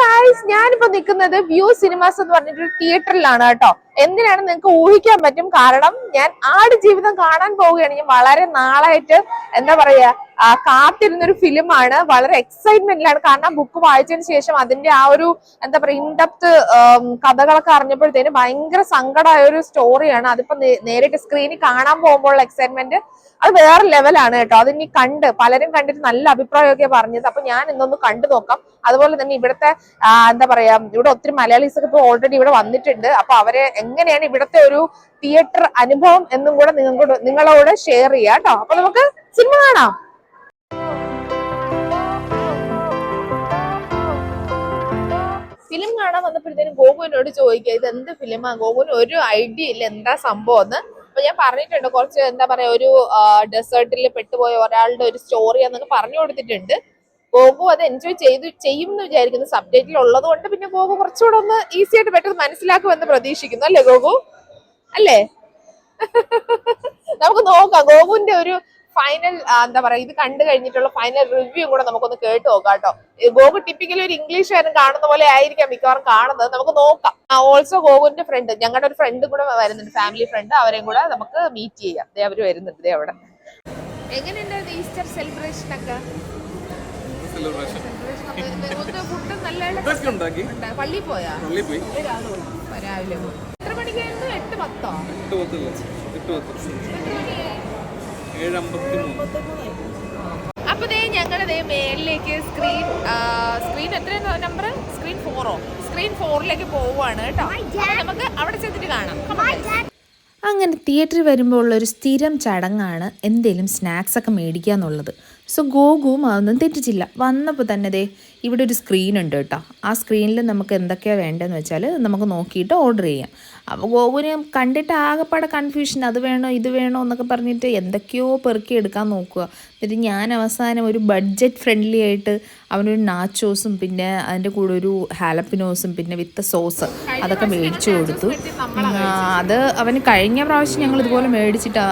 Guys, ഞാനിപ്പോ നിൽക്കുന്നത് view cinemas എന്ന് പറഞ്ഞിട്ടൊരു തിയേറ്ററിലാണ് കേട്ടോ. എന്തിനാണ് നിങ്ങൾക്ക് ഊഹിക്കാൻ പറ്റും. കാരണം ഞാൻ ആട് ജീവിതം കാണാൻ പോവുകയാണ്. ഞാൻ വളരെ നാളായിട്ട് എന്താ പറയാ കാത്തിരുന്നൊരു ഫിലിമാണ്. വളരെ എക്സൈറ്റ്മെന്റിലാണ്. കാരണം ബുക്ക് വായിച്ചതിന് ശേഷം അതിന്റെ ആ ഒരു എന്താ പറയാ ഇൻഡെപ്ത് കഥകളൊക്കെ അറിഞ്ഞപ്പോഴത്തേന് ഭയങ്കര സങ്കടമായ ഒരു സ്റ്റോറിയാണ്. അതിപ്പോ നേരിട്ട് സ്ക്രീനിൽ കാണാൻ പോകുമ്പോഴുള്ള എക്സൈറ്റ്മെന്റ് അത് വേറെ ലെവലാണ് കേട്ടോ. അതിനി പലരും കണ്ടിട്ട് നല്ല അഭിപ്രായമൊക്കെ പറഞ്ഞത്. അപ്പൊ ഞാൻ ഇന്നൊന്ന് കണ്ടു നോക്കാം. അതുപോലെ തന്നെ ഇവിടുത്തെ എന്താ പറയാ ഇവിടെ ഒത്തിരി മലയാളീസ് ഒക്കെ ഇപ്പൊ ഓൾറെഡി ഇവിടെ വന്നിട്ടുണ്ട്. അപ്പൊ അവരെ എങ്ങനെയാണ് ഇവിടുത്തെ ഒരു തിയേറ്റർ അനുഭവം എന്നും കൂടെ നിങ്ങളോട് ഷെയർ ചെയ്യാം കേട്ടോ. അപ്പൊ നമുക്ക് സിനിമ കാണാം. ഫിലിം കാണാൻ വന്നപ്പോഴത്തേനും ഗോകുവിനോട് ചോദിക്കുക ഇത് എന്ത് ഫിലിമാ. ഗോകുവിന് ഒരു ഐഡിയ ഇല്ല എന്താ സംഭവം എന്ന്. അപ്പൊ ഞാൻ പറഞ്ഞിട്ടുണ്ട് കുറച്ച് എന്താ പറയാ ഒരു ഡെസേർട്ടിൽ പെട്ടുപോയ ഒരാളുടെ ഒരു സ്റ്റോറി എന്നൊക്കെ പറഞ്ഞു കൊടുത്തിട്ടുണ്ട്. ഗോകു അത് എൻജോയ് ചെയ്യും എന്ന് വിചാരിക്കുന്നു. സബ് ടൈറ്റിൽ ഉള്ളത് കൊണ്ട് പിന്നെ ഗോകു കുറച്ചുകൂടെ ഒന്ന് ഈസി ആയിട്ട് പെട്ടെന്ന് മനസ്സിലാക്കുമെന്ന് പ്രതീക്ഷിക്കുന്നു. അല്ലേ ഗോകു? അല്ലേ? നമുക്ക് നോക്കാം ഗോകുവിന്റെ ഒരു ഫൈനൽ എന്താ പറയാ ഇത് കണ്ടു കഴിഞ്ഞിട്ടുള്ള ഫൈനൽ റിവ്യൂ കൂടെ നമുക്കൊന്ന് കേട്ട് നോക്കാം കേട്ടോ. ഗോകു ടിപ്പിക്കലി ഒരു ഇംഗ്ലീഷുകാരൻ കാണുന്ന പോലെ ആയിരിക്കാം മിക്കവാറും കാണുന്നത്. നമുക്ക് നോക്കാം. ഓൾസോ ഗോകുവിന്റെ ഫ്രണ്ട്, ഞങ്ങളുടെ ഒരു ഫ്രണ്ട് കൂടെ വരുന്നുണ്ട്, ഫാമിലി ഫ്രണ്ട്. അവരെയും കൂടെ നമുക്ക് മീറ്റ് ചെയ്യാം. അവര് വരുന്നുണ്ട് അവിടെ. എങ്ങനെയുണ്ടായിരുന്നു ഈസ്റ്റർ സെലിബ്രേഷൻ ഒക്കെ? പള്ളിയിൽ പോയാ? രാവിലെ പോയി. എത്ര മണിക്കായിരുന്നു? 8:10? അപ്പൊ ഞങ്ങളുടെ മേളിലേക്ക് സ്ക്രീൻ എത്ര നമ്പർ? സ്ക്രീൻ 4 സ്ക്രീൻ 4ലേക്ക് പോവുകയാണ് കേട്ടോ. നമുക്ക് അവിടെ ചെന്നിട്ട് കാണാം. അങ്ങനെ തിയേറ്ററിൽ വരുമ്പോൾ ഉള്ളൊരു സ്ഥിരം ചടങ്ങാണ് എന്തെങ്കിലും സ്നാക്സൊക്കെ മേടിക്കുക എന്നുള്ളത്. സോ ഗോകുവും അതൊന്നും തെറ്റിച്ചില്ല. വന്നപ്പോൾ തന്നെ ഇവിടെ ഒരു സ്ക്രീൻ ഉണ്ട് കേട്ടോ. ആ സ്ക്രീനിൽ നമുക്ക് എന്തൊക്കെയാണ് വേണ്ടതെന്ന് വെച്ചാൽ നമുക്ക് നോക്കിയിട്ട് ഓർഡർ ചെയ്യാം. അപ്പോൾ ഗോകുവിന് കണ്ടിട്ട് ആകെപ്പാടെ കൺഫ്യൂഷൻ, അത് വേണോ ഇത് വേണോ എന്നൊക്കെ പറഞ്ഞിട്ട് എന്തൊക്കെയോ പെറുക്കി എടുക്കാൻ നോക്കുക. എന്നിട്ട് ഞാൻ അവസാനം ഒരു ബഡ്ജറ്റ് ഫ്രണ്ട്ലി ആയിട്ട് അവനൊരു നാച്ചോസും പിന്നെ അതിൻ്റെ കൂടെ ഒരു ഹാലപ്പിനോസും പിന്നെ വിത്ത് സോസ് അതൊക്കെ മേടിച്ചു കൊടുത്തു. അത് അവന് കഴിഞ്ഞ പ്രാവശ്യം ഞങ്ങൾ ഇതുപോലെ മേടിച്ചിട്ട്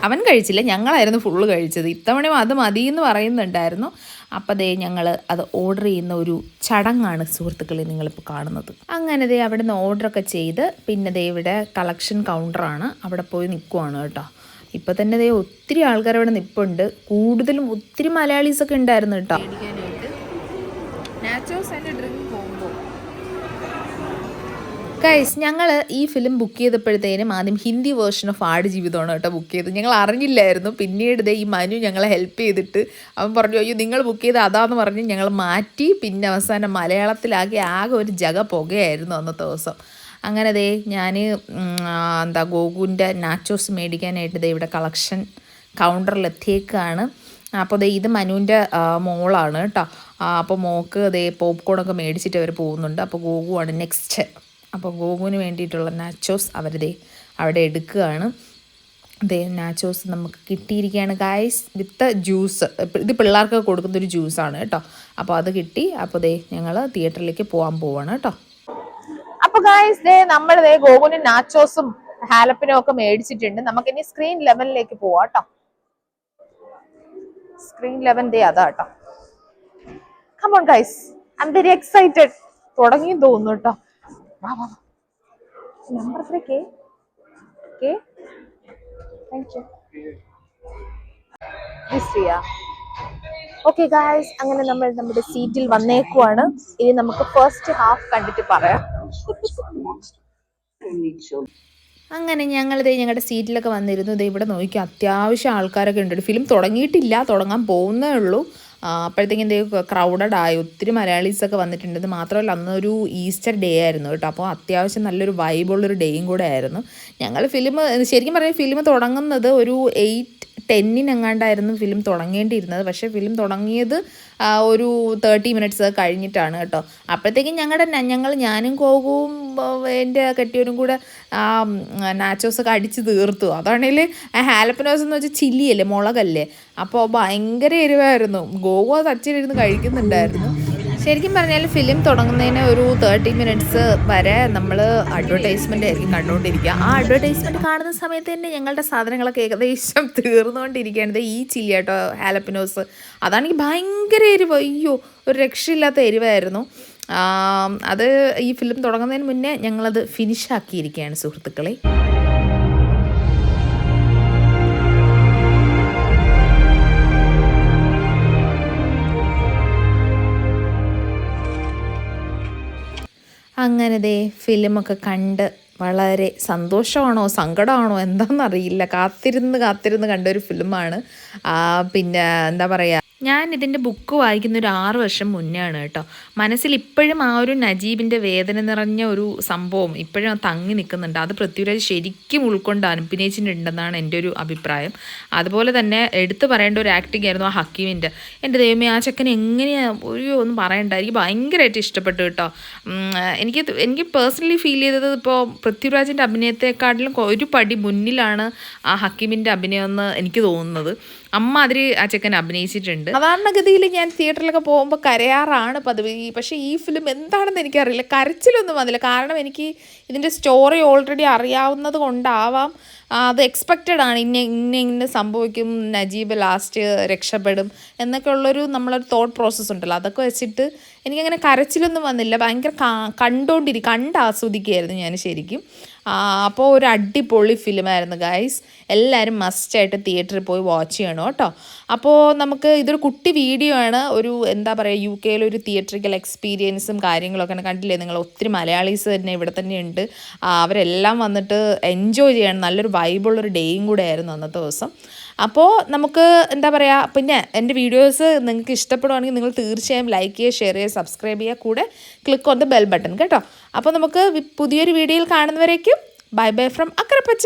അവൻ കഴിച്ചില്ല, ഞങ്ങളായിരുന്നു ഫുള്ള് കഴിച്ചത്. ഇത്തവണയും അത് മതിയെന്ന് പറയുന്നുണ്ടായിരുന്നു. അപ്പം ഞങ്ങൾ അത് ഓർഡർ ചെയ്യുന്ന ഒരു ചടങ്ങാണ് സുഹൃത്തുക്കളെ നിങ്ങളിപ്പോൾ കാണുന്നത്. അങ്ങനെ അവിടെ നിന്ന് ഓർഡറൊക്കെ ചെയ്ത് പിന്നെ ഇവിടെ കളക്ഷൻ കൗണ്ടറാണ്, അവിടെ പോയി നിൽക്കുവാണ് കേട്ടോ. ഇപ്പം തന്നെ ഒത്തിരി ആൾക്കാർ അവിടെ നിൽപ്പുണ്ട്. കൂടുതലും ഒത്തിരി മലയാളീസൊക്കെ ഉണ്ടായിരുന്നു കേട്ടോ. Nachos and drink combo. Guys, ഞങ്ങൾ ഈ ഫിലിം ബുക്ക് ചെയ്തപ്പോഴത്തേനും ആദ്യം ഹിന്ദി വേർഷൻ ഓഫ് ആട് ജീവിതമാണ് കേട്ടോ ബുക്ക് ചെയ്തത്. ഞങ്ങൾ അറിഞ്ഞില്ലായിരുന്നു. പിന്നീട് ഈ മനു ഞങ്ങളെ ഹെൽപ്പ് ചെയ്തിട്ട് അവൻ പറഞ്ഞു അയ്യോ നിങ്ങൾ ബുക്ക് ചെയ്ത് അതാന്ന് പറഞ്ഞ് ഞങ്ങൾ മാറ്റി. പിന്നെ അവസാനം മലയാളത്തിലാക്കി. ആകെ ഒരു ജഗ പുകയായിരുന്നു അന്നത്തെ ദിവസം. അങ്ങനെ ഞാൻ ഗോകുവിൻ്റെ നാച്ചോസ് മേടിക്കാനായിട്ട് ഇവിടെ കളക്ഷൻ കൗണ്ടറിലെത്തിയേക്കാണ്. അപ്പോൾ ഇത് മനുവിൻ്റെ മോളാണ് കേട്ടോ. അപ്പോൾ മോക്ക് പോപ്കോണൊക്കെ മേടിച്ചിട്ട് അവർ പോകുന്നുണ്ട്. അപ്പോൾ ഗോകുവാണ് നെക്സ്റ്റ്. അപ്പോൾ ഗോകുവിന് വേണ്ടിയിട്ടുള്ള നാച്ചോസ് അവിടെ എടുക്കുകയാണ്. നാച്ചോസ് നമുക്ക് കിട്ടിയിരിക്കുകയാണ് ഗായ്സ്, വിത്ത് ജ്യൂസ്. ഇത് പിള്ളേർക്ക് കൊടുക്കുന്നൊരു ജ്യൂസാണ് കേട്ടോ. അപ്പോൾ അത് കിട്ടി. അപ്പോൾ ഞങ്ങൾ തിയേറ്ററിലേക്ക് പോവാണ് കേട്ടോ. അപ്പൊ ഗായ്സ് നമ്മൾ ഗോകുവിന് നാച്ചോസും ഹാലപ്പിനും ഒക്കെ മേടിച്ചിട്ടുണ്ട്. നമുക്കിനി സ്ക്രീൻ 11ലേക്ക് പോവാം കേട്ടോ. സ്ക്രീൻ 11 അതാ കേട്ടോ. Come on guys, I am very excited. തുടങ്ങി തോന്നുന്നു കേട്ടോ. Number 3 k thank you. Okay guys, അങ്ങനെ നമ്മൾ നമ്മുടെ സീറ്റിൽ വന്നേക്കുവാണ്. ഇനി നമുക്ക് ഫസ്റ്റ് ഹാഫ് കണ്ടിട്ട് പറയാം. അങ്ങനെ ഞങ്ങളുടെ സീറ്റിലൊക്കെ വന്നിരുന്നു. ഇവിടെ നോക്കിയാൽ അത്യാവശ്യം ആൾക്കാരൊക്കെ ഉണ്ട്. ഫിലിം തുടങ്ങിയിട്ടില്ല, തുടങ്ങാൻ പോകുന്നേ ഉള്ളൂ. അപ്പോഴത്തേക്കും ക്രൗഡഡ് ആയി. ഒത്തിരി മലയാളീസൊക്കെ വന്നിട്ടുണ്ട്. ഇത് മാത്രമല്ല അന്നൊരു ഈസ്റ്റർ ഡേ ആയിരുന്നു കേട്ടോ. അപ്പോൾ അത്യാവശ്യം നല്ലൊരു വൈബുള്ളൊരു ഡേയും കൂടെ ആയിരുന്നു. ഞങ്ങൾ ശരിക്കും പറഞ്ഞാൽ ഫിലിം തുടങ്ങുന്നത് ഒരു 8:10 ഫിലിം തുടങ്ങേണ്ടിയിരുന്നത്. പക്ഷേ ഫിലിം തുടങ്ങിയത് ഒരു 30 മിനിറ്റ്സ് കഴിഞ്ഞിട്ടാണ് കേട്ടോ. അപ്പോഴത്തേക്കും ഞാനും കോകുവും എൻ്റെ കെട്ടിയവരും കൂടെ നാച്ചോസൊക്കെ അടിച്ച് തീർത്തു. അതാണെങ്കിൽ ഹാലപ്പിനോസ് എന്ന് വെച്ചാൽ ചില്ലിയല്ലേ, മുളകല്ലേ. അപ്പോൾ ഭയങ്കര എരിവായിരുന്നു. ഗോവ തച്ചിലിരുന്ന് കഴിക്കുന്നുണ്ടായിരുന്നു. ശരിക്കും പറഞ്ഞാൽ ഫിലിം തുടങ്ങുന്നതിന് ഒരു 30 മിനിറ്റ്സ് വരെ നമ്മൾ അഡ്വർടൈസ്മെൻ്റ് ആയിരിക്കും കണ്ടുകൊണ്ടിരിക്കുക. ആ അഡ്വർടൈസ്മെൻറ്റ് കാണുന്ന സമയത്ത് തന്നെ ഞങ്ങളുടെ സാധനങ്ങളൊക്കെ ഏകദേശം തീർന്നുകൊണ്ടിരിക്കുകയാണ്. ഈ ചില്ലി കേട്ടോ ഹാലപ്പിനോസ്, അതാണെങ്കിൽ ഭയങ്കര എരിവ്. അയ്യോ, ഒരു രക്ഷയില്ലാത്ത എരിവായിരുന്നു. അത് ഈ ഫിലിം തുടങ്ങുന്നതിന് മുന്നേ ഞങ്ങളത് ഫിനിഷാക്കിയിരിക്കുകയാണ് സുഹൃത്തുക്കളെ. അങ്ങനെ ദേ ഫിലിമൊക്കെ കണ്ട് വളരെ സന്തോഷമാണോ സങ്കടമാണോ എന്താണെന്നറിയില്ല, കാത്തിരുന്ന് കണ്ടൊരു ഫിലിമാണ്. പിന്നെ എന്താ പറയുക, ഞാൻ ഇതിൻ്റെ ബുക്ക് വായിക്കുന്ന ഒരു 6 വർഷം മുന്നേ ആണ് കേട്ടോ. മനസ്സിൽ ഇപ്പോഴും ആ ഒരു നജീബിൻ്റെ വേദന നിറഞ്ഞ ഒരു സംഭവം ഇപ്പോഴും തങ്ങി നിൽക്കുന്നുണ്ട്. അത് പൃഥ്വിരാജ് ശരിക്കും ഉൾക്കൊണ്ട് അഭിനയിച്ചിട്ടുണ്ടെന്നാണ് എൻ്റെ ഒരു അഭിപ്രായം. അതുപോലെ തന്നെ എടുത്തു പറയേണ്ട ഒരു ആക്ടിങ് ആയിരുന്നു ആ ഹക്കീമിൻ്റെ. എൻ്റെ ദൈവമേ, ആ ചെക്കൻ എങ്ങനെയാണ് ഒന്നും പറയണ്ട, എനിക്ക് ഭയങ്കരമായിട്ട് ഇഷ്ടപ്പെട്ടു കേട്ടോ. എനിക്ക് പേഴ്സണലി ഫീൽ ചെയ്തത് ഇപ്പോൾ പൃഥ്വിരാജിൻ്റെ അഭിനയത്തെക്കാട്ടിലും ഒരു പടി മുന്നിലാണ് ആ ഹക്കീമിൻ്റെ അഭിനയം എന്ന് എനിക്ക് തോന്നുന്നത്. അമ്മാതിരി ആ ചെക്കൻ അഭിനയിച്ചിട്ടുണ്ട്. സാധാരണഗതിയിൽ ഞാൻ തിയേറ്ററിലൊക്കെ പോകുമ്പോൾ കരയാറാണ് പതിവ്. പക്ഷേ ഈ ഫിലിം എന്താണെന്ന് എനിക്കറിയില്ല, കരച്ചിലൊന്നും വന്നില്ല. കാരണം എനിക്ക് ഇതിൻ്റെ സ്റ്റോറി ഓൾറെഡി അറിയാവുന്നത് കൊണ്ടാവാം അത് എക്സ്പെക്റ്റഡ് ആണ്. ഇന്ന സംഭവിക്കും, നജീബ് ലാസ്റ്റ് രക്ഷപ്പെടും എന്നൊക്കെ ഉള്ളൊരു നമ്മളൊരു തോട്ട് പ്രോസസ്സ് ഉണ്ടല്ലോ, അതൊക്കെ വെച്ചിട്ട് എനിക്കങ്ങനെ കരച്ചിലൊന്നും വന്നില്ല. ഭയങ്കര കണ്ടാസ്വദിക്കുകയായിരുന്നു ഞാൻ ശരിക്കും. അപ്പോൾ ഒരു അടിപൊളി ഫിലിമായിരുന്നു ഗൈസ്. എല്ലാവരും മസ്റ്റായിട്ട് തിയേറ്ററിൽ പോയി വാച്ച് ചെയ്യണം കേട്ടോ. അപ്പോൾ നമുക്ക് ഇതൊരു കുട്ടി വീഡിയോ ആണ്. ഒരു എന്താ പറയുക, UK ഒരു തിയേറ്ററിക്കൽ എക്സ്പീരിയൻസും കാര്യങ്ങളൊക്കെ കണ്ടില്ലേ നിങ്ങൾ. ഒത്തിരി മലയാളീസ് തന്നെ ഇവിടെ തന്നെ ഉണ്ട്. അവരെല്ലാം വന്നിട്ട് എൻജോയ് ചെയ്യണം. നല്ലൊരു വൈബുള്ളൊരു ഡേയും കൂടെ ആയിരുന്നു അന്നത്തെ ദിവസം. അപ്പോൾ നമുക്ക് എന്താ പറയുക, പിന്നെ എൻ്റെ വീഡിയോസ് നിങ്ങൾക്ക് ഇഷ്ടപ്പെടുവാണെങ്കിൽ നിങ്ങൾ തീർച്ചയായും ലൈക്ക് ചെയ്യുക, ഷെയർ ചെയ്യുക, സബ്സ്ക്രൈബ് ചെയ്യുക, കൂടെ click on the bell button കേട്ടോ. അപ്പോൾ നമുക്ക് പുതിയൊരു വീഡിയോയിൽ കാണുന്നവരേക്കും ബൈ ബൈ ഫ്രം അക്കരപ്പച്ച.